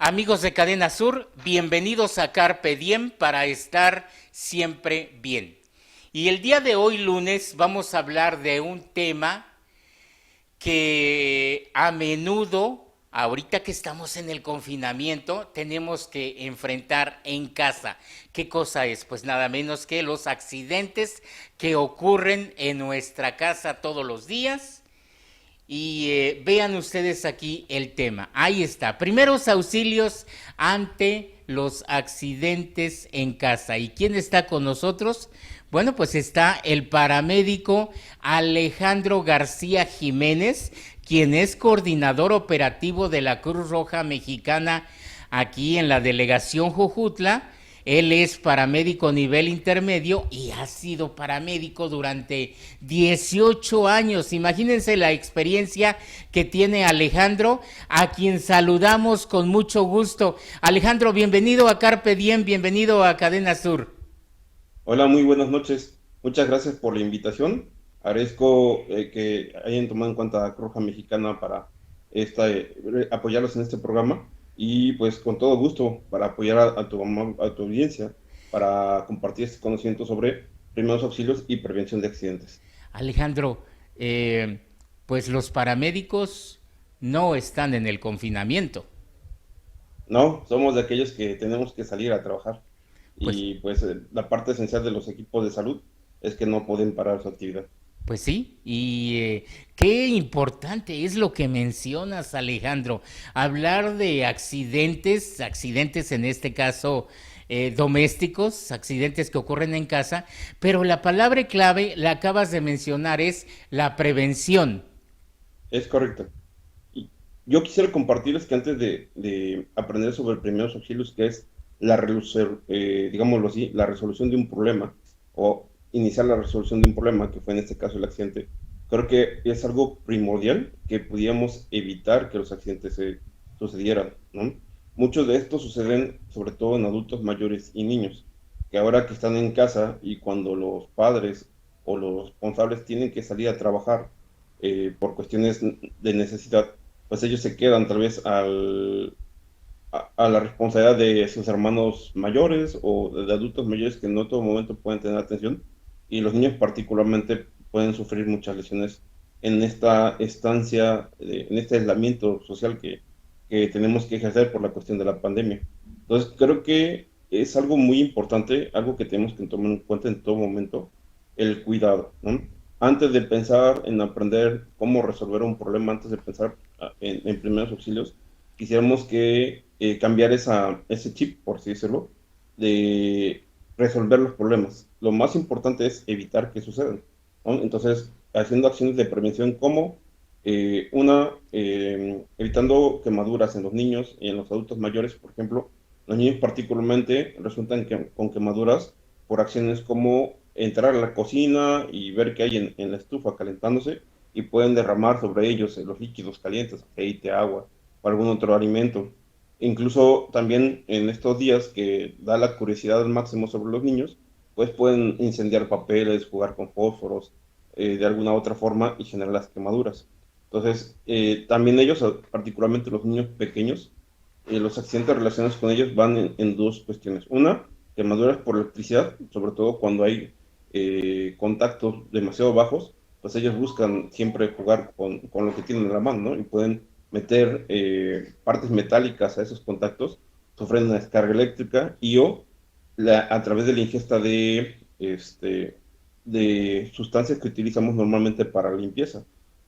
Amigos de Cadena Sur, bienvenidos a Carpe Diem para estar siempre bien. Y el día de hoy, lunes, vamos a hablar de un tema que a menudo, ahorita que estamos en el confinamiento, tenemos que enfrentar en casa. ¿Qué cosa es? Pues nada menos que los accidentes que ocurren en nuestra casa todos los días. Y vean ustedes aquí el tema. Ahí está. Primeros auxilios ante los accidentes en casa. ¿Y quién está con nosotros? Bueno, pues está el paramédico Alejandro García Jiménez, quien es coordinador operativo de la Cruz Roja Mexicana aquí en la delegación Jojutla. Él es paramédico nivel intermedio y ha sido paramédico durante 18 años. Imagínense la experiencia que tiene Alejandro, a quien saludamos con mucho gusto. Alejandro, bienvenido a Carpe Diem, bienvenido a Cadena Sur. Hola, muy buenas noches. Muchas gracias por la invitación. Agradezco que hayan tomado en cuenta a Cruz Roja Mexicana para apoyarlos en este programa y pues con todo gusto para apoyar a tu audiencia para compartir este conocimiento sobre primeros auxilios y prevención de accidentes. Alejandro, pues los paramédicos no están en el confinamiento. No, somos de aquellos que tenemos que salir a trabajar Pues y pues la parte esencial de los equipos de salud es que no pueden parar su actividad. Pues sí, y qué importante es lo que mencionas, Alejandro. Hablar de accidentes, accidentes en este caso domésticos, accidentes que ocurren en casa, pero la palabra clave, la acabas de mencionar, es la prevención. Es correcto. Y yo quisiera compartirles que antes de aprender sobre primeros auxilios, que es digámoslo así, la resolución de un problema o iniciar la resolución de un problema, que fue en este caso el accidente, creo que es algo primordial que pudiéramos evitar que los accidentes se sucedieran, ¿no? Muchos de estos suceden sobre todo en adultos mayores y niños, que ahora que están en casa y cuando los padres o los responsables tienen que salir a trabajar por cuestiones de necesidad, pues ellos se quedan tal vez a la responsabilidad de sus hermanos mayores o de adultos mayores que no en todo momento pueden tener atención y los niños particularmente pueden sufrir muchas lesiones en esta estancia, en este aislamiento social que tenemos que ejercer por la cuestión de la pandemia. Entonces creo que es algo muy importante, algo que tenemos que tomar en cuenta en todo momento, el cuidado, ¿no? Antes de pensar en aprender cómo resolver un problema, antes de pensar en primeros auxilios, quisiéramos que cambiar ese chip, por así decirlo, de resolver los problemas. Lo más importante es evitar que sucedan, ¿no? Entonces, haciendo acciones de prevención como evitando quemaduras en los niños y en los adultos mayores, por ejemplo, los niños particularmente resultan con quemaduras por acciones como entrar a la cocina y ver qué hay en la estufa calentándose y pueden derramar sobre ellos los líquidos calientes, aceite, agua o algún otro alimento. Incluso también en estos días que da la curiosidad al máximo sobre los niños, pues pueden incendiar papeles, jugar con fósforos, de alguna otra forma y generar las quemaduras. Entonces, también ellos, particularmente los niños pequeños, los accidentes relacionados con ellos van en dos cuestiones. Una, quemaduras por electricidad, sobre todo cuando hay contactos demasiado bajos, pues ellos buscan siempre jugar con lo que tienen en la mano, ¿no? Y pueden meter partes metálicas a esos contactos, sufren una descarga eléctrica y o a través de la ingesta de sustancias que utilizamos normalmente para la limpieza.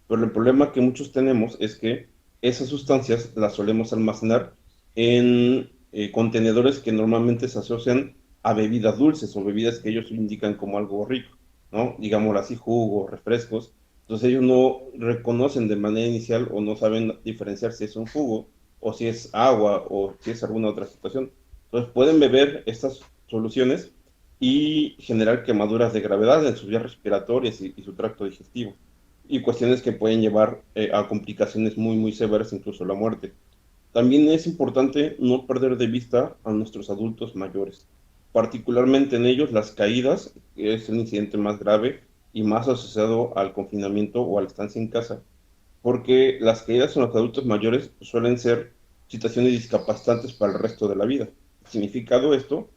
Pero el problema que muchos tenemos es que esas sustancias las solemos almacenar en contenedores que normalmente se asocian a bebidas dulces o bebidas que ellos indican como algo rico, ¿no? Digámoslo así, jugos, refrescos. Entonces ellos no reconocen de manera inicial o no saben diferenciar si es un jugo o si es agua o si es alguna otra situación. Entonces pueden beber estas soluciones y generar quemaduras de gravedad en sus vías respiratorias y su tracto digestivo y cuestiones que pueden llevar a complicaciones muy, muy severas, incluso la muerte. También es importante no perder de vista a nuestros adultos mayores, particularmente en ellos las caídas, que es el incidente más grave y más asociado al confinamiento o a la estancia en casa, porque las caídas en los adultos mayores suelen ser situaciones discapacitantes para el resto de la vida. Significado esto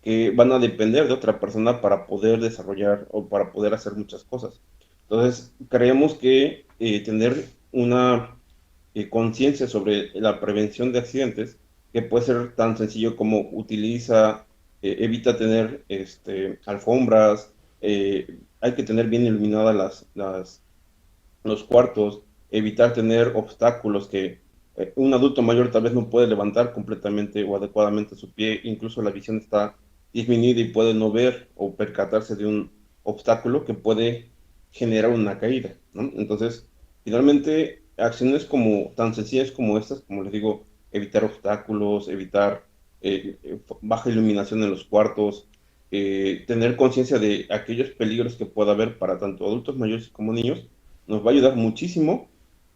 que van a depender de otra persona para poder desarrollar o para poder hacer muchas cosas. Entonces, creemos que tener una conciencia sobre la prevención de accidentes, que puede ser tan sencillo como evita tener alfombras, hay que tener bien iluminadas los cuartos, evitar tener obstáculos que un adulto mayor tal vez no puede levantar completamente o adecuadamente su pie, incluso la visión está disminuida y puede no ver o percatarse de un obstáculo que puede generar una caída, ¿no? Entonces, finalmente, acciones como tan sencillas como estas, como les digo, evitar obstáculos, evitar baja iluminación en los cuartos, tener conciencia de aquellos peligros que pueda haber para tanto adultos mayores como niños, nos va a ayudar muchísimo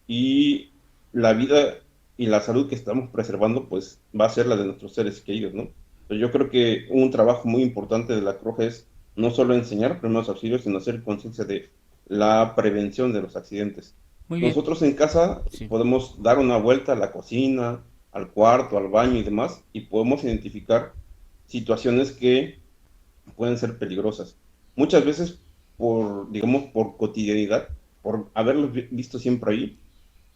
y la vida y la salud que estamos preservando, pues va a ser la de nuestros seres queridos, ¿no? Pero yo creo que un trabajo muy importante de la Cruz es no solo enseñar primeros auxilios, sino hacer conciencia de la prevención de los accidentes. Muy bien. Nosotros en casa Sí. podemos dar una vuelta a la cocina, al cuarto, al baño y demás, y podemos identificar situaciones que pueden ser peligrosas. Muchas veces digamos, por cotidianidad, por haberlos visto siempre ahí,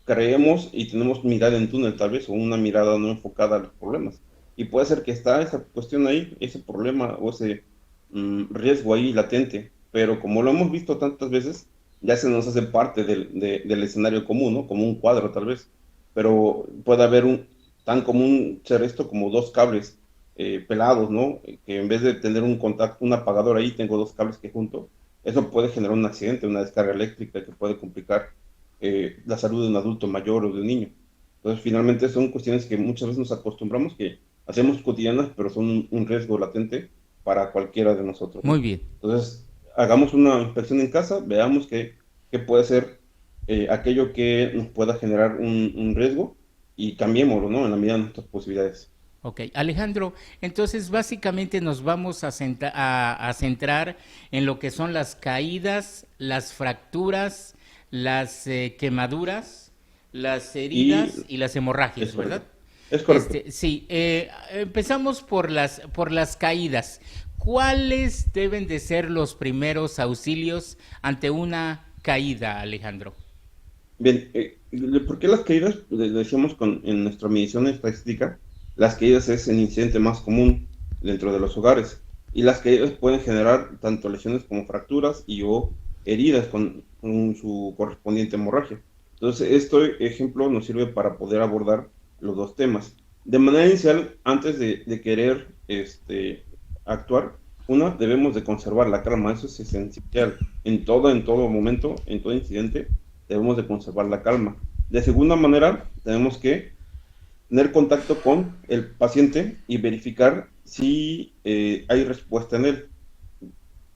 creemos y tenemos mirada en túnel tal vez, o una mirada no enfocada a los problemas. Y puede ser que está esa cuestión ahí, ese problema o ese riesgo ahí latente, pero como lo hemos visto tantas veces, ya se nos hace parte del escenario común, ¿no? Como un cuadro tal vez, pero puede haber tan común ser esto como dos cables pelados, ¿no? Que en vez de tener un contacto, un apagador ahí, tengo dos cables que junto. Eso puede generar un accidente, una descarga eléctrica que puede complicar la salud de un adulto mayor o de un niño. Entonces, finalmente son cuestiones que muchas veces nos acostumbramos, que hacemos cotidianas, pero son un riesgo latente para cualquiera de nosotros, Muy ¿no? bien. Entonces, hagamos una inspección en casa, veamos qué puede ser aquello que nos pueda generar un riesgo y cambiémoslo, ¿no? En la medida de nuestras posibilidades. Ok, Alejandro, entonces básicamente nos vamos a centrar en lo que son las caídas, las fracturas, las quemaduras, las Y heridas y las es hemorragias, ¿verdad? correcto. Es correcto. Sí, empezamos por las caídas. ¿Cuáles deben de ser los primeros auxilios ante una caída, Alejandro? Bien, ¿por qué las caídas? Decíamos en nuestra medición estadística, las caídas es el incidente más común dentro de los hogares y las caídas pueden generar tanto lesiones como fracturas y o heridas con su correspondiente hemorragia. Entonces, este ejemplo nos sirve para poder abordar los dos temas. De manera inicial, antes de querer actuar, debemos de conservar la calma, eso es esencial en todo momento, en todo incidente debemos de conservar la calma. De segunda manera, tenemos que tener contacto con el paciente y verificar si hay respuesta en él.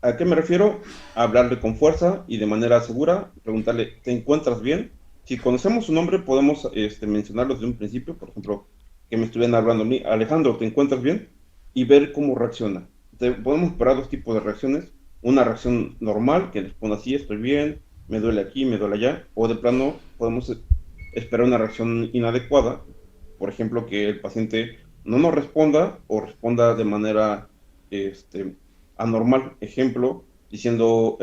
¿A qué me refiero? A hablarle con fuerza y de manera segura, preguntarle, ¿te encuentras bien? Si conocemos su nombre, podemos mencionarlo desde un principio, por ejemplo, que me estuvieran hablando a mí, Alejandro, ¿te encuentras bien? Y ver cómo reacciona. Podemos esperar dos tipos de reacciones. Una reacción normal, que responda así, estoy bien, me duele aquí, me duele allá, o de plano podemos esperar una reacción inadecuada, por ejemplo, que el paciente no nos responda o responda de manera este, anormal, ejemplo, diciendo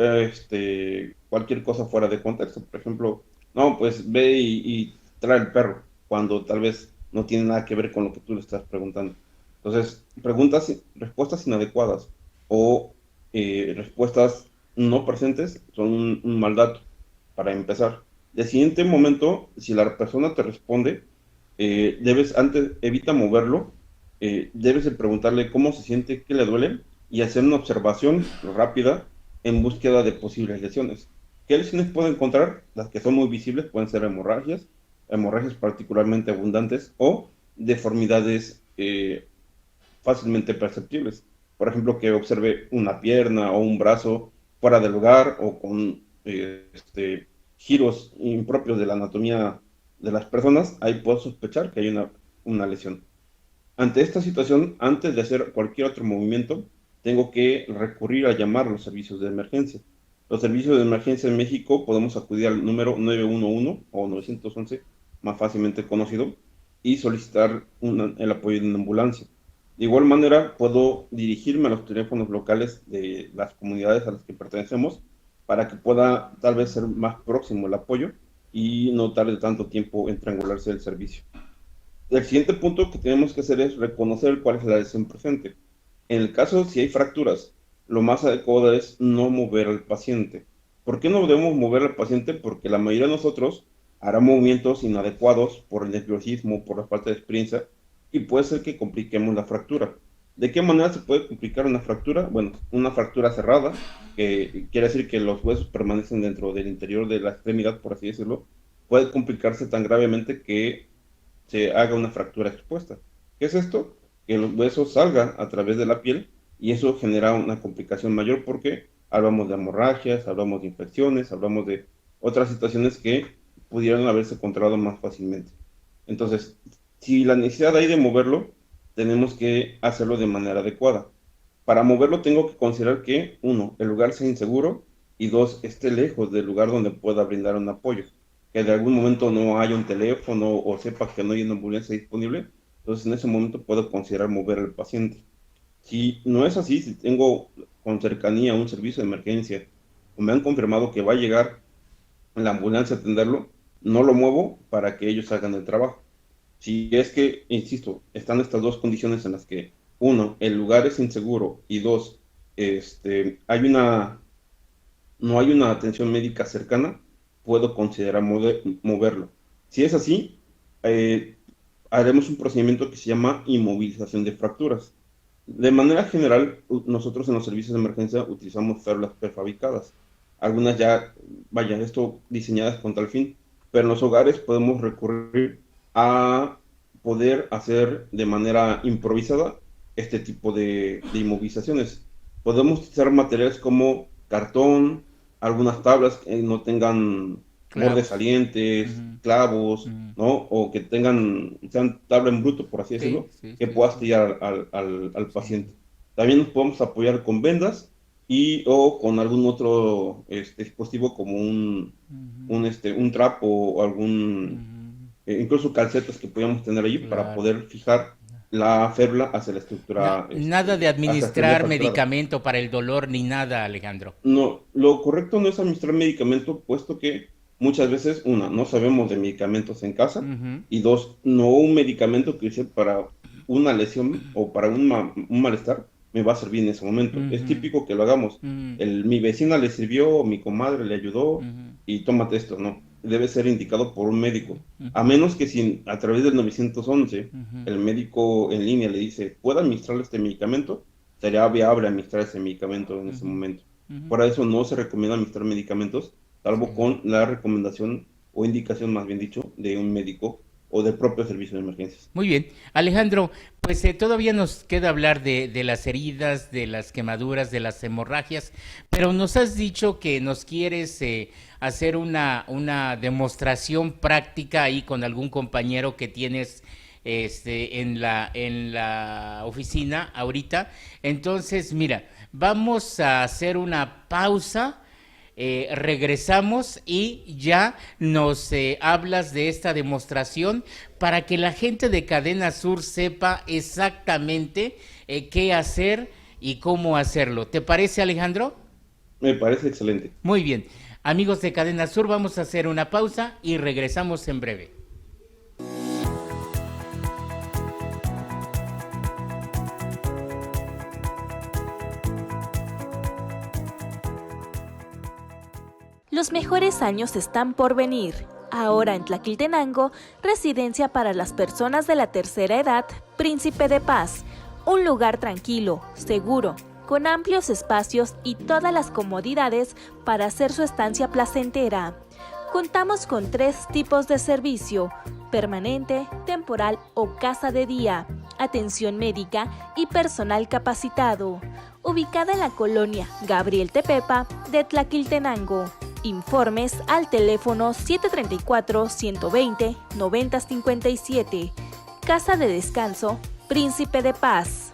cualquier cosa fuera de contexto. Por ejemplo, no, pues ve y trae el perro, cuando tal vez no tiene nada que ver con lo que tú le estás preguntando. Entonces, respuestas inadecuadas o respuestas no presentes son un mal dato para empezar. De siguiente momento, si la persona te responde, evita moverlo, debes de preguntarle cómo se siente, qué le duele y hacer una observación rápida en búsqueda de posibles lesiones. ¿Qué lesiones puede encontrar? Las que son muy visibles pueden ser hemorragias particularmente abundantes o deformidades fácilmente perceptibles. Por ejemplo, que observe una pierna o un brazo fuera del lugar o con giros impropios de la anatomía de las personas, ahí puedo sospechar que hay una lesión. Ante esta situación, antes de hacer cualquier otro movimiento, tengo que recurrir a llamar a los servicios de emergencia. Los servicios de emergencia en México podemos acudir al número 911 o 911, más fácilmente conocido, y solicitar el apoyo de una ambulancia. De igual manera, puedo dirigirme a los teléfonos locales de las comunidades a las que pertenecemos para que pueda tal vez ser más próximo el apoyo y no tarde tanto tiempo en triangularse el servicio. El siguiente punto que tenemos que hacer es reconocer cuál es la lesión presente. En el caso, si hay fracturas, lo más adecuado es no mover al paciente. ¿Por qué no debemos mover al paciente? Porque la mayoría de nosotros hará movimientos inadecuados por el nerviosismo, por la falta de experiencia, y puede ser que compliquemos la fractura. ¿De qué manera se puede complicar una fractura? Bueno, una fractura cerrada, que quiere decir que los huesos permanecen dentro del interior de la extremidad, por así decirlo, puede complicarse tan gravemente que se haga una fractura expuesta. ¿Qué es esto? Que el hueso salga a través de la piel y eso genera una complicación mayor porque hablamos de hemorragias, hablamos de infecciones, hablamos de otras situaciones que pudieran haberse controlado más fácilmente. Entonces, si la necesidad hay de moverlo, tenemos que hacerlo de manera adecuada. Para moverlo tengo que considerar que, uno, el lugar sea inseguro y dos, esté lejos del lugar donde pueda brindar un apoyo. Que de algún momento no haya un teléfono o sepa que no hay una ambulancia disponible, entonces en ese momento puedo considerar mover al paciente. Si no es así, si tengo con cercanía un servicio de emergencia o me han confirmado que va a llegar la ambulancia a atenderlo, no lo muevo para que ellos hagan el trabajo. Si es que, insisto, están estas dos condiciones en las que, uno, el lugar es inseguro y dos, hay no hay una atención médica cercana, puedo considerar moverlo. Si es así, eh, haremos un procedimiento que se llama inmovilización de fracturas. De manera general, nosotros en los servicios de emergencia utilizamos férulas prefabricadas. Algunas ya, vaya, esto diseñadas con tal fin, pero en los hogares podemos recurrir a poder hacer de manera improvisada este tipo de inmovilizaciones. Podemos utilizar materiales como cartón, algunas tablas que no tengan bordes Clavos. salientes, Ujú, clavos, ujú. ¿no? O que sean tabla en bruto, por así Sí, decirlo, sí, que sí, pueda sí, astillar al sí. paciente. También nos podemos apoyar con vendas y o con algún otro dispositivo como Ujú, un trapo o algún, ujú. incluso calcetas que podamos tener allí para Claro. poder fijar la férula hacia la estructura, Nada de hacia la extremidad administrar fracturada. medicamento para el dolor ni nada, Alejandro. No, lo correcto no es administrar medicamento, puesto que muchas veces, una, no sabemos de medicamentos en casa, Ujú, y dos, no un medicamento que use para una lesión o para un malestar me va a servir en ese momento. Es ujú, típico que lo hagamos. ujú, Mi vecina le sirvió, mi comadre le ayudó, ujú, y tómate esto, no. Debe ser indicado por un médico. A ujú, menos que si a través del 911 ujú, el médico en línea le dice, ¿puedo administrarle este medicamento? Sería viable administrar ese medicamento en ese ujú, momento. ujú. Por eso no se recomienda administrar medicamentos, Sí. salvo con la recomendación o indicación, más bien dicho, de un médico o del propio servicio de emergencias. Muy bien. Alejandro, pues todavía nos queda hablar de las heridas, de las quemaduras, de las hemorragias, pero nos has dicho que nos quieres hacer una demostración práctica ahí con algún compañero que tienes en la oficina ahorita. Entonces, mira, vamos a hacer una pausa, regresamos y ya nos hablas de esta demostración para que la gente de Cadena Sur sepa exactamente qué hacer y cómo hacerlo. ¿Te parece, Alejandro? Me parece excelente. Muy bien. Amigos de Cadena Sur, vamos a hacer una pausa y regresamos en breve. Los mejores años están por venir. Ahora en Tlaquiltenango, residencia para las personas de la tercera edad, Príncipe de Paz. Un lugar tranquilo, seguro, con amplios espacios y todas las comodidades para hacer su estancia placentera. Contamos con 3 tipos de servicio: permanente, temporal o casa de día, atención médica y personal capacitado. Ubicada en la colonia Gabriel Tepepa de Tlaquiltenango. Informes al teléfono 734-120-9057. Casa de Descanso, Príncipe de Paz.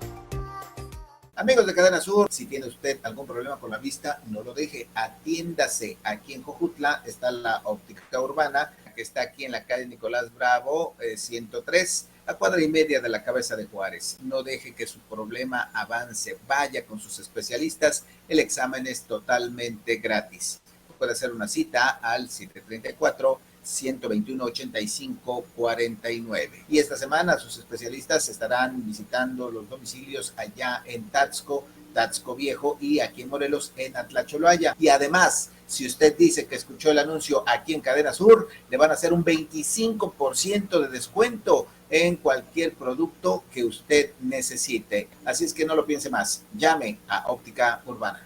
Amigos de Cadena Sur, si tiene usted algún problema con la vista, no lo deje, atiéndase. Aquí en Jojutla está la óptica urbana, que está aquí en la calle Nicolás Bravo, 103, a cuadra y media de la Cabeza de Juárez. No deje que su problema avance, vaya con sus especialistas, el examen es totalmente gratis. Puede hacer una cita al 734-121-8549. Y esta semana sus especialistas estarán visitando los domicilios allá en Taxco Viejo y aquí en Morelos en Atlacholoaya. Y además, si usted dice que escuchó el anuncio aquí en Cadena Sur, le van a hacer un 25% de descuento en cualquier producto que usted necesite. Así es que no lo piense más. Llame a Óptica Urbana.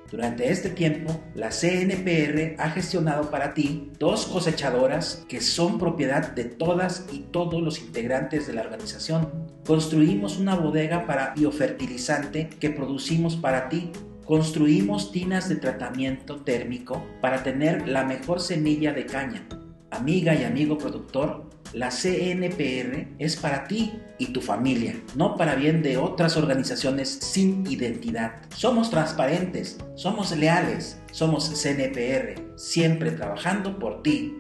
Durante este tiempo, la CNPR ha gestionado para ti 2 cosechadoras que son propiedad de todas y todos los integrantes de la organización. Construimos una bodega para biofertilizante que producimos para ti. Construimos tinas de tratamiento térmico para tener la mejor semilla de caña. Amiga y amigo productor, la CNPR es para ti y tu familia, no para bien de otras organizaciones sin identidad. Somos transparentes, somos leales, somos CNPR, siempre trabajando por ti.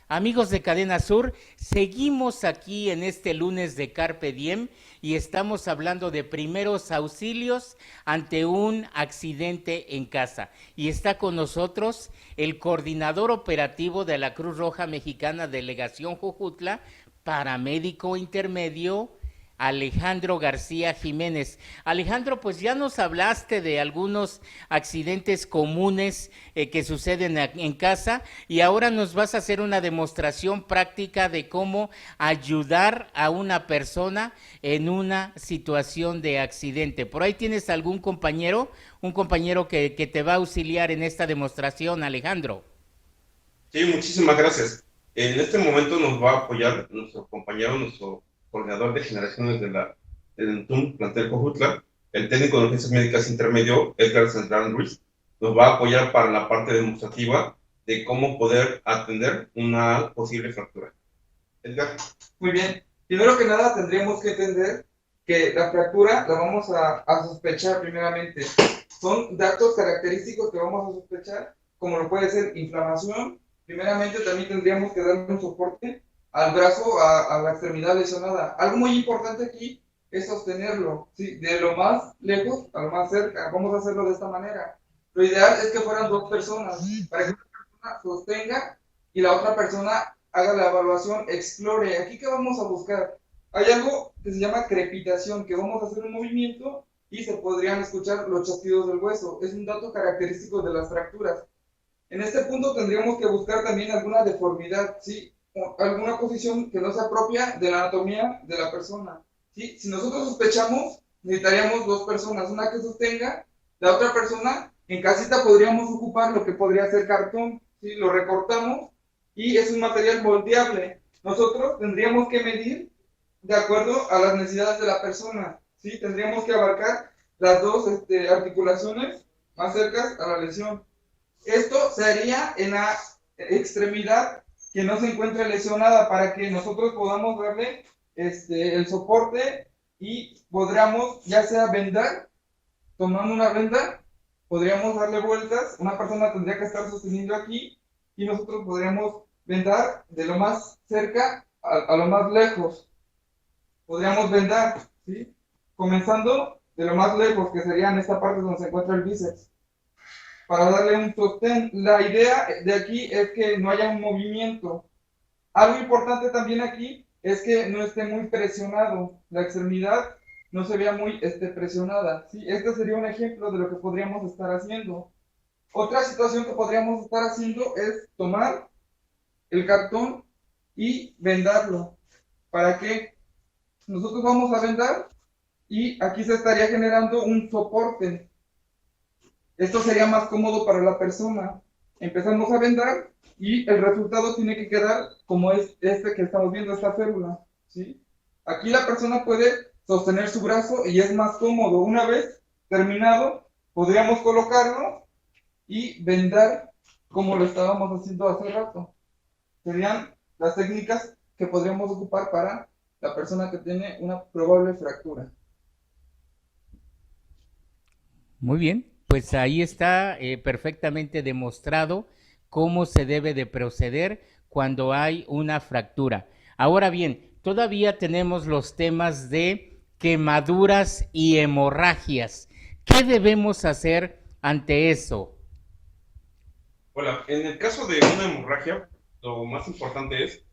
Amigos de Cadena Sur, seguimos aquí en este lunes de Carpe Diem y estamos hablando de primeros auxilios ante un accidente en casa. Y está con nosotros el coordinador operativo de la Cruz Roja Mexicana Delegación Jojutla, paramédico intermedio, Alejandro García Jiménez. Alejandro, pues ya nos hablaste de algunos accidentes comunes que suceden en casa y ahora nos vas a hacer una demostración práctica de cómo ayudar a una persona en una situación de accidente. ¿Por ahí tienes algún compañero, un compañero que te va a auxiliar en esta demostración, Alejandro? Sí, muchísimas gracias. En este momento nos va a apoyar nuestro compañero, nuestro coordinador de generaciones del ENTUM, plantel Jojutla, el técnico de urgencias médicas intermedio, Edgar Central Ruiz, nos va a apoyar para la parte demostrativa de cómo poder atender una posible fractura. Edgar. Muy bien. Primero que nada tendríamos que entender que la fractura la vamos a sospechar primeramente. Son datos característicos que vamos a sospechar, como lo puede ser inflamación. Primeramente también tendríamos que darle un soporte al brazo, a la extremidad lesionada. Algo muy importante aquí es sostenerlo, ¿sí? De lo más lejos a lo más cerca. Vamos a hacerlo de esta manera. Lo ideal es que fueran 2 personas, para que una persona sostenga y la otra persona haga la evaluación, explore. Aquí, ¿qué vamos a buscar? Hay algo que se llama crepitación, que vamos a hacer un movimiento y se podrían escuchar los chasquidos del hueso. Es un dato característico de las fracturas. En este punto tendríamos que buscar también alguna deformidad, ¿sí? Alguna posición que no sea propia de la anatomía de la persona, ¿sí? Si nosotros sospechamos, necesitaríamos 2 personas, una que sostenga, la otra persona en casita podríamos ocupar lo que podría ser cartón, ¿sí? Lo recortamos y es un material moldeable. Nosotros tendríamos que medir de acuerdo a las necesidades de la persona, ¿sí? Tendríamos que abarcar las 2 articulaciones más cercanas a la lesión. Esto se haría en la extremidad que no se encuentre lesionada para que nosotros podamos darle el soporte y podríamos ya sea vendar, tomando una venda, podríamos darle vueltas, una persona tendría que estar sosteniendo aquí y nosotros podríamos vendar de lo más cerca a lo más lejos. Podríamos vendar, ¿sí? Comenzando de lo más lejos, que sería en esta parte donde se encuentra el bíceps, para darle un sostén. La idea de aquí es que no haya un movimiento. Algo importante también aquí es que no esté muy presionado, la extremidad no se vea muy presionada, ¿sí? Este sería un ejemplo de lo que podríamos estar haciendo. Otra situación que podríamos estar haciendo es tomar el cartón y vendarlo. ¿Para qué? nosotros vamos a vendar y aquí se estaría generando un soporte. Esto sería más cómodo para la persona. Empezamos a vendar y el resultado tiene que quedar como es este que estamos viendo, esta férula, ¿sí? Aquí la persona puede sostener su brazo y es más cómodo. Una vez terminado, podríamos colocarlo y vendar como lo estábamos haciendo hace rato. Serían las técnicas que podríamos ocupar para la persona que tiene una probable fractura. Muy bien, pues ahí está perfectamente demostrado cómo se debe de proceder cuando hay una fractura. Ahora bien, todavía tenemos los temas de quemaduras y hemorragias. ¿Qué debemos hacer ante eso? Hola, en el caso de una hemorragia, lo más importante es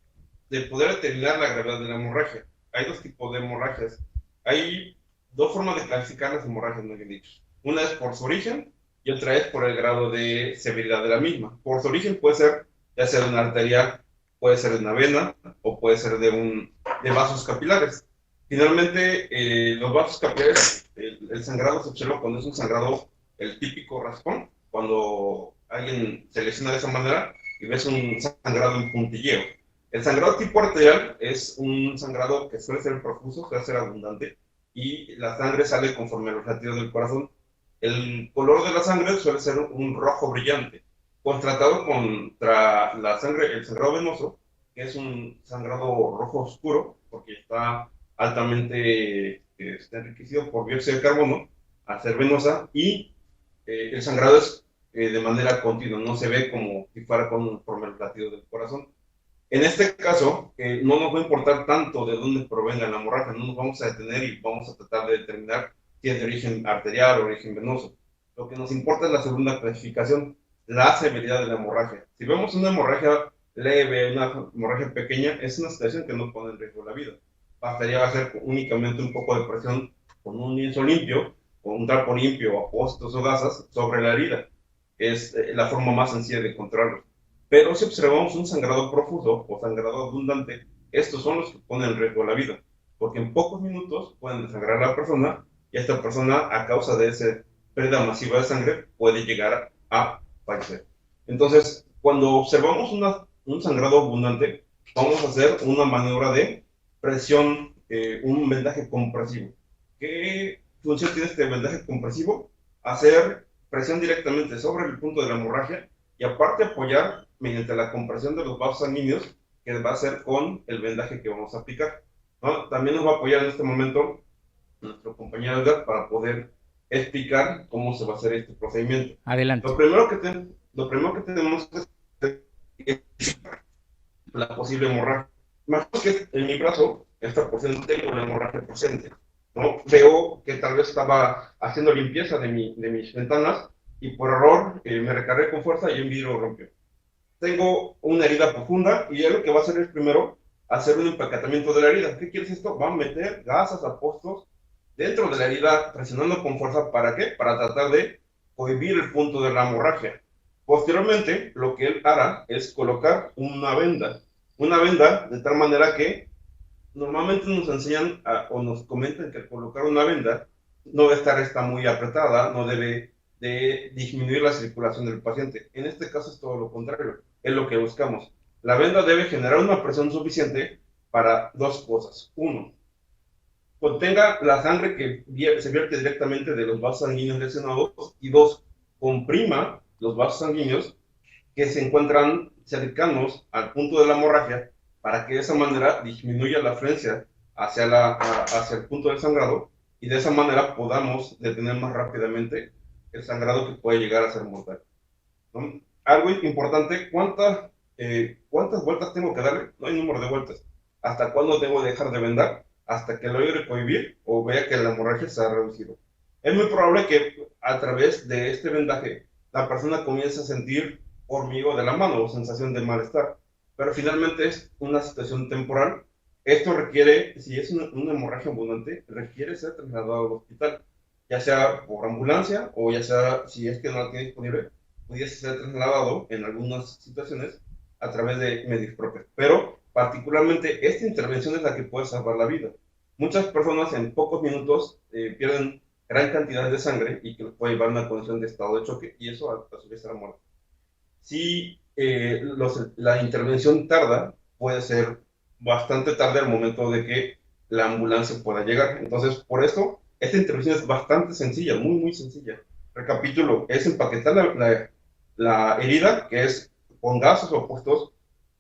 de poder determinar la gravedad de la hemorragia. Hay dos tipos de hemorragias. Hay dos formas de clasificar las hemorragias, no bien dicho. Una es por su origen y otra es por el grado de severidad de la misma. Por su origen puede ser ya sea de una arteria, puede ser de una vena o puede ser de vasos capilares. Finalmente, los vasos capilares, el sangrado se observa cuando es un sangrado, el típico raspón, cuando alguien se lesiona de esa manera y ves un sangrado en puntilleo. El sangrado tipo arterial es un sangrado que suele ser profuso, suele ser abundante, y la sangre sale conforme a los latidos del corazón. El color de la sangre suele ser un rojo brillante, contrastado contra la sangre, el sangrado venoso, que es un sangrado rojo oscuro, porque está altamente enriquecido por dióxido de carbono, al ser venosa, y el sangrado es de manera continua, no se ve como si fuera conforme el latido del corazón. En este caso, no nos va a importar tanto de dónde provenga la hemorragia, no nos vamos a detener y vamos a tratar de determinar si es de origen arterial o origen venoso. Lo que nos importa es la segunda clasificación, la severidad de la hemorragia. Si vemos una hemorragia leve, una hemorragia pequeña, es una situación que no pone en riesgo la vida. Bastaría hacer únicamente un poco de presión con un lienzo limpio, con un trapo limpio, apósitos o gasas sobre la herida. Es la forma más sencilla de controlarlo. Pero si observamos un sangrado profuso o sangrado abundante, estos son los que ponen en riesgo la vida, porque en pocos minutos pueden desangrar a la persona y esta persona, a causa de esa pérdida masiva de sangre, puede llegar a fallecer. Entonces, cuando observamos un sangrado abundante, vamos a hacer una maniobra de presión, un vendaje compresivo. ¿Qué función tiene este vendaje compresivo? Hacer presión directamente sobre el punto de la hemorragia y aparte apoyar mediante la compresión de los vasos sanguíneos, que va a ser con el vendaje que vamos a aplicar, ¿no? También nos va a apoyar en este momento nuestro compañero Edgar para poder explicar cómo se va a hacer este procedimiento. Adelante. Lo primero que tenemos es la posible hemorragia. Imagino que en mi brazo, esta porción, tengo una hemorragia presente, ¿no? Veo que tal vez estaba haciendo limpieza de mis ventanas y por error me recargué con fuerza y un vidrio rompió. Tengo una herida profunda y lo que va a hacer es primero hacer un empacatamiento de la herida. ¿Qué quiere esto? Va a meter gasas, apóstolos dentro de la herida, presionando con fuerza. ¿Para qué? Para tratar de cohibir el punto de la hemorragia. Posteriormente, lo que él hará es colocar una venda de tal manera que normalmente nos enseñan o nos comentan que al colocar una venda no debe estar muy apretada, no debe de disminuir la circulación del paciente. En este caso es todo lo contrario, es lo que buscamos. La venda debe generar una presión suficiente para dos cosas. Uno, contenga la sangre que se vierte directamente de los vasos sanguíneos lesionados, y dos, comprima los vasos sanguíneos que se encuentran cercanos al punto de la hemorragia para que de esa manera disminuya la afluencia hacia el punto del sangrado y de esa manera podamos detener más rápidamente el sangrado que puede llegar a ser mortal, ¿no? Algo importante, ¿cuántas vueltas tengo que darle? No hay número de vueltas. ¿Hasta cuándo debo dejar de vendar? Hasta que lo logre cohibir o vea que la hemorragia se ha reducido. Es muy probable que a través de este vendaje la persona comience a sentir hormigueo de la mano o sensación de malestar, pero finalmente es una situación temporal. Esto requiere, si es una hemorragia abundante, requiere ser trasladado al hospital, ya sea por ambulancia o ya sea, si es que no la tiene disponible, pudiese ser trasladado en algunas situaciones a través de medios propios. Pero particularmente esta intervención es la que puede salvar la vida. muchas personas en pocos minutos pierden gran cantidad de sangre y que los puede llevar a una condición de estado de choque y eso a su vez será muerte. Si la intervención tarda, puede ser bastante tarde al momento de que la ambulancia pueda llegar. Entonces, por eso, esta intervención es bastante sencilla, muy, muy sencilla. Recapitulo, es empaquetar la herida, que es con gases opuestos,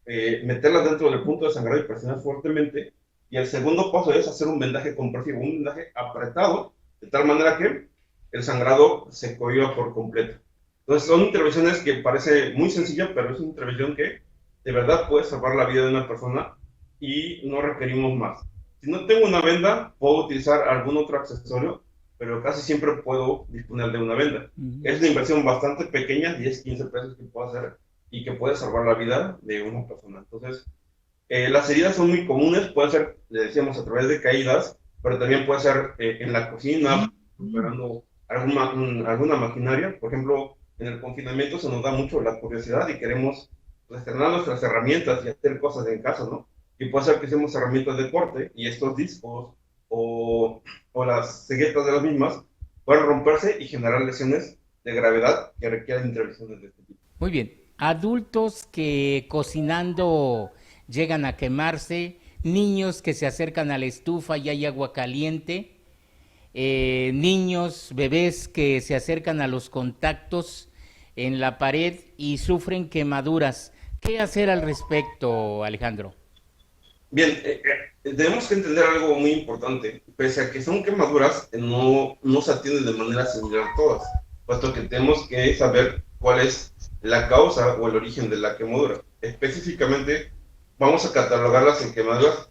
meterla dentro del punto de sangrado y presionar fuertemente. Y el segundo paso es hacer un vendaje compresivo, un vendaje apretado, de tal manera que el sangrado se cohiba por completo. Entonces son intervenciones que parece muy sencilla, pero es una intervención que de verdad puede salvar la vida de una persona y no requerimos más. Si no tengo una venda, puedo utilizar algún otro accesorio, pero casi siempre puedo disponer de una venda. Es una inversión bastante pequeña, 10, 15 pesos que puedo hacer y que puede salvar la vida de una persona. Entonces, las heridas son muy comunes, pueden ser, le decíamos, a través de caídas, pero también puede ser en la cocina, operando alguna maquinaria. Por ejemplo, en el confinamiento se nos da mucho la curiosidad y queremos pues, estrenar nuestras herramientas y hacer cosas en casa, ¿no? Y puede ser que usemos herramientas de corte y estos discos o las ceguetas de las mismas pueden romperse y generar lesiones de gravedad que requieren intervenciones de este tipo. Muy bien. Adultos que cocinando llegan a quemarse, niños que se acercan a la estufa y hay agua caliente, niños, bebés que se acercan a los contactos en la pared y sufren quemaduras. ¿Qué hacer al respecto, Alejandro? Bien, tenemos que entender algo muy importante. Pese a que son quemaduras, no se atienden de manera similar todas, puesto que tenemos que saber cuál es la causa o el origen de la quemadura. Específicamente, vamos a catalogarlas en quemaduras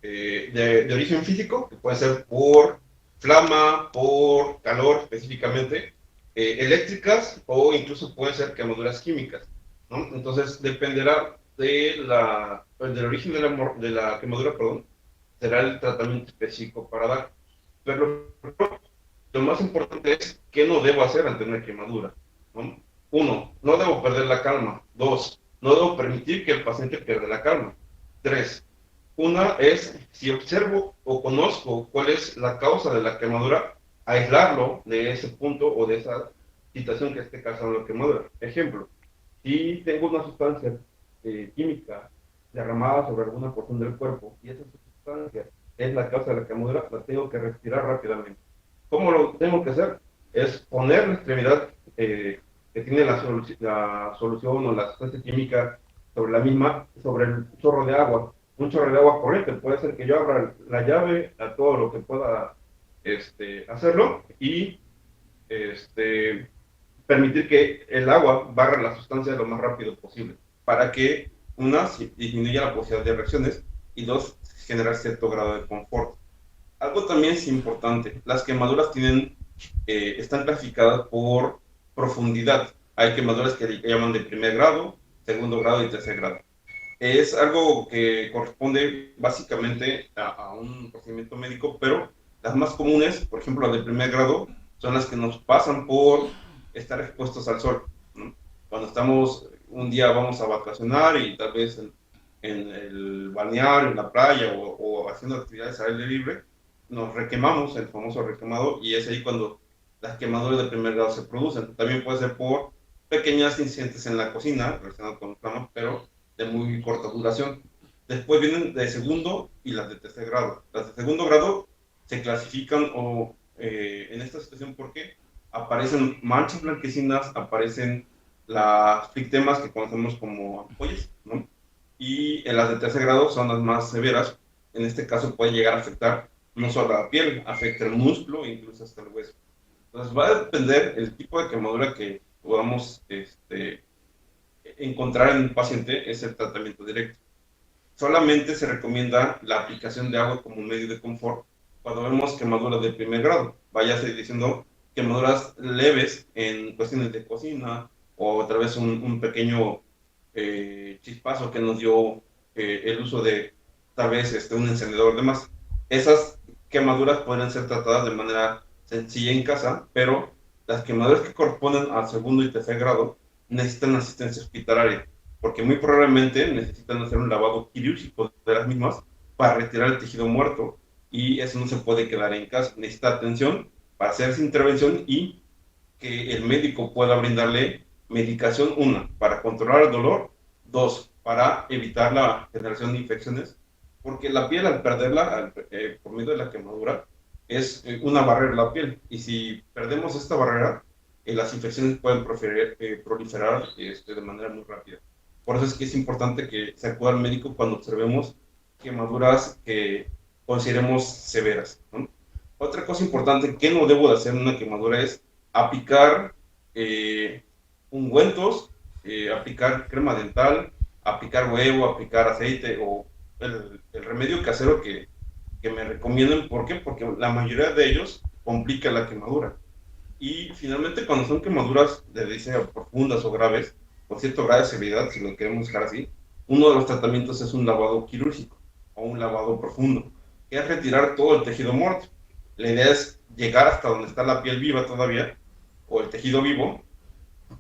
de origen físico, que puede ser por flama, por calor específicamente, eléctricas o incluso pueden ser quemaduras químicas, ¿no? Entonces, dependerá del origen de la quemadura, perdón, será el tratamiento específico para dar. Pero lo más importante es qué no debo hacer ante una quemadura, ¿no? 1, no debo perder la calma. 2, no debo permitir que el paciente pierda la calma. 3, una es, si observo o conozco cuál es la causa de la quemadura, aislarlo de ese punto o de esa situación que esté causando la quemadura. Ejemplo, si tengo una sustancia química derramada sobre alguna porción del cuerpo y esa sustancia es la causa de la quemadura, la tengo que retirar rápidamente. ¿Cómo lo tengo que hacer? Es poner la extremidad que tiene la solución o la sustancia química sobre la misma, sobre el chorro de agua. Un chorro de agua corriente, puede ser que yo abra la llave a todo lo que pueda hacerlo y permitir que el agua barra la sustancia lo más rápido posible, para que, una, disminuya la posibilidad de reacciones y dos, generar cierto grado de confort. Algo también es importante, las quemaduras están clasificadas por profundidad. Hay quemaduras que llaman de primer grado, segundo grado y tercer grado. Es algo que corresponde básicamente a un procedimiento médico, pero las más comunes, por ejemplo, las de primer grado, son las que nos pasan por estar expuestos al sol, ¿no? Cuando estamos, un día vamos a vacacionar y tal vez en el balneario, en la playa o haciendo actividades al aire libre, nos requemamos, el famoso requemado, y es ahí cuando las quemaduras de primer grado se producen. También puede ser por pequeños incidentes en la cocina relacionados con flamas, pero de muy corta duración. Después vienen de segundo y las de tercer grado. Las de segundo grado se clasifican en esta situación porque aparecen manchas blanquecinas, aparecen las ictemas que conocemos como ampollas, ¿no? Y en las de tercer grado son las más severas. En este caso puede llegar a afectar no solo la piel, afecta el músculo e incluso hasta el hueso. Entonces va a depender el tipo de quemadura que podamos encontrar en un paciente, es el tratamiento directo. Solamente se recomienda la aplicación de agua como medio de confort cuando vemos quemaduras de primer grado. Váyase diciendo quemaduras leves en cuestiones de cocina o otra vez un pequeño chispazo que nos dio el uso de tal vez un encendedor de más. Esas quemaduras pueden ser tratadas de manera sencilla en casa, pero las quemaduras que corresponden al segundo y tercer grado necesitan asistencia hospitalaria, porque muy probablemente necesitan hacer un lavado quirúrgico de las mismas para retirar el tejido muerto y eso no se puede quedar en casa, necesita atención para hacer esa intervención y que el médico pueda brindarle medicación, una, para controlar el dolor, dos, para evitar la generación de infecciones, porque la piel al perderla por medio de la quemadura es una barrera de la piel, y si perdemos esta barrera, las infecciones pueden proliferar de manera muy rápida. Por eso es que es importante que se acuda al médico cuando observemos quemaduras que consideremos severas, ¿no? Otra cosa importante que no debo de hacer en una quemadura es aplicar ungüentos, aplicar crema dental, aplicar huevo, aplicar aceite o el remedio casero que me recomiendan. ¿Por qué? Porque la mayoría de ellos complica la quemadura. Y finalmente, cuando son quemaduras de diseño profundas o graves, con cierto grado de severidad, si lo queremos dejar así, uno de los tratamientos es un lavado quirúrgico o un lavado profundo, que es retirar todo el tejido muerto. La idea es llegar hasta donde está la piel viva todavía, o el tejido vivo,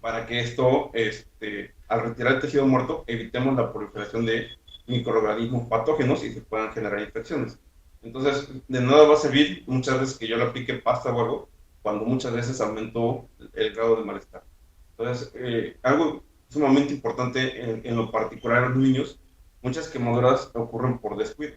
para que esto, al retirar el tejido muerto, evitemos la proliferación de microorganismos patógenos y se puedan generar infecciones. Entonces, de nada va a servir muchas veces que yo le aplique pasta o algo, cuando muchas veces aumentó el grado de malestar. Entonces, algo sumamente importante en lo particular en los niños, muchas quemaduras ocurren por descuido,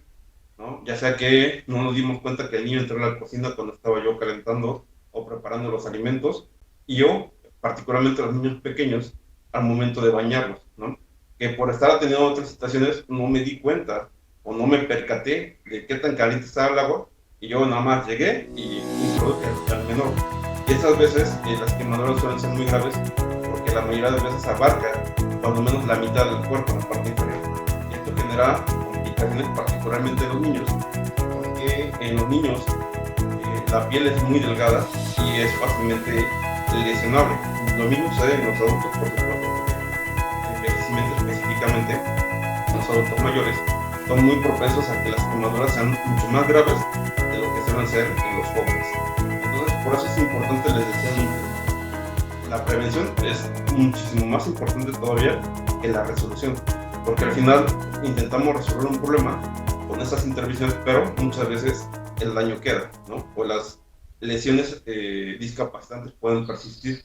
¿no? Ya sea que no nos dimos cuenta que el niño entró a la cocina cuando estaba yo calentando o preparando los alimentos, y yo, particularmente los niños pequeños, al momento de bañarlos, ¿no? Que por estar atendiendo otras situaciones no me di cuenta o no me percaté de qué tan caliente estaba el agua, y yo nada más llegué y introduje al menor. Y esas veces las quemaduras suelen ser muy graves porque la mayoría de veces abarca cuando menos la mitad del cuerpo, en la parte inferior. Y esto genera complicaciones particularmente en los niños, porque en los niños la piel es muy delgada y es fácilmente lesionable. Lo mismo sucede en los adultos, por supuesto. El envejecimiento específicamente, los adultos mayores son muy propensos a que las quemaduras sean mucho más graves de lo que suelen ser en los jóvenes. Entonces, por eso es importante, les decía antes, la prevención es muchísimo más importante todavía que la resolución, porque al final intentamos resolver un problema con esas intervenciones, pero muchas veces el daño queda, ¿no? O las lesiones discapacitantes pueden persistir.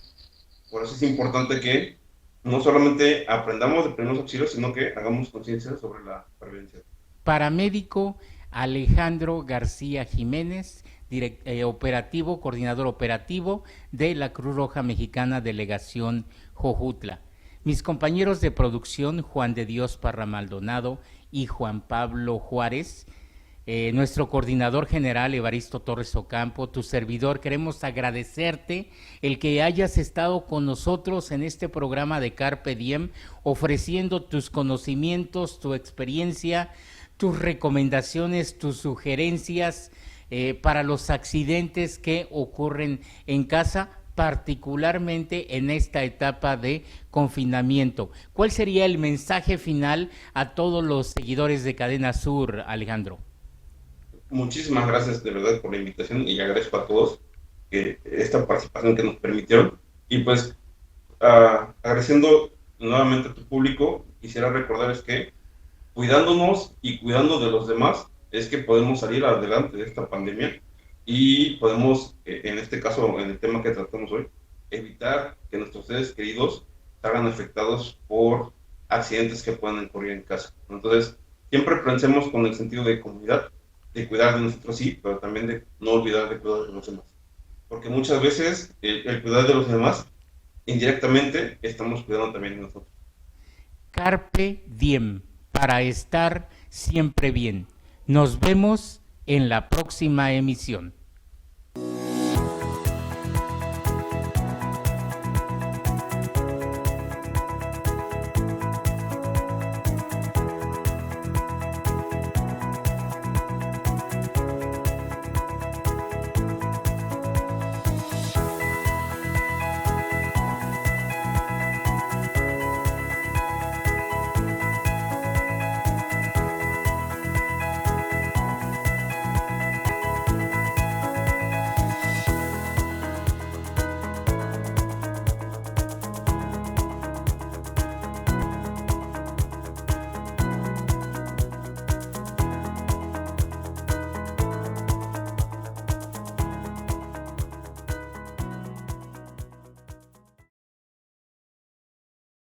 Por eso es importante que no solamente aprendamos de primeros auxilios, sino que hagamos conciencia sobre la prevención. Paramédico Alejandro García Jiménez, coordinador operativo de la Cruz Roja Mexicana Delegación Jojutla. Mis compañeros de producción, Juan de Dios Parra Maldonado y Juan Pablo Juárez, nuestro coordinador general Evaristo Torres Ocampo, tu servidor, queremos agradecerte el que hayas estado con nosotros en este programa de Carpe Diem, ofreciendo tus conocimientos, tu experiencia, tus recomendaciones, tus sugerencias para los accidentes que ocurren en casa, particularmente en esta etapa de confinamiento. ¿Cuál sería el mensaje final a todos los seguidores de Cadena Sur, Alejandro? Muchísimas gracias de verdad por la invitación y agradezco a todos esta participación que nos permitieron. Y pues, agradeciendo nuevamente a tu público, quisiera recordarles que cuidándonos y cuidando de los demás es que podemos salir adelante de esta pandemia y podemos, en este caso, en el tema que tratamos hoy, evitar que nuestros seres queridos salgan afectados por accidentes que puedan ocurrir en casa. Entonces, siempre pensemos con el sentido de comunidad, de cuidar de nosotros sí, pero también de no olvidar de cuidar de los demás. Porque muchas veces el cuidar de los demás, indirectamente, estamos cuidando también de nosotros. Carpe Diem, para estar siempre bien. Nos vemos en la próxima emisión.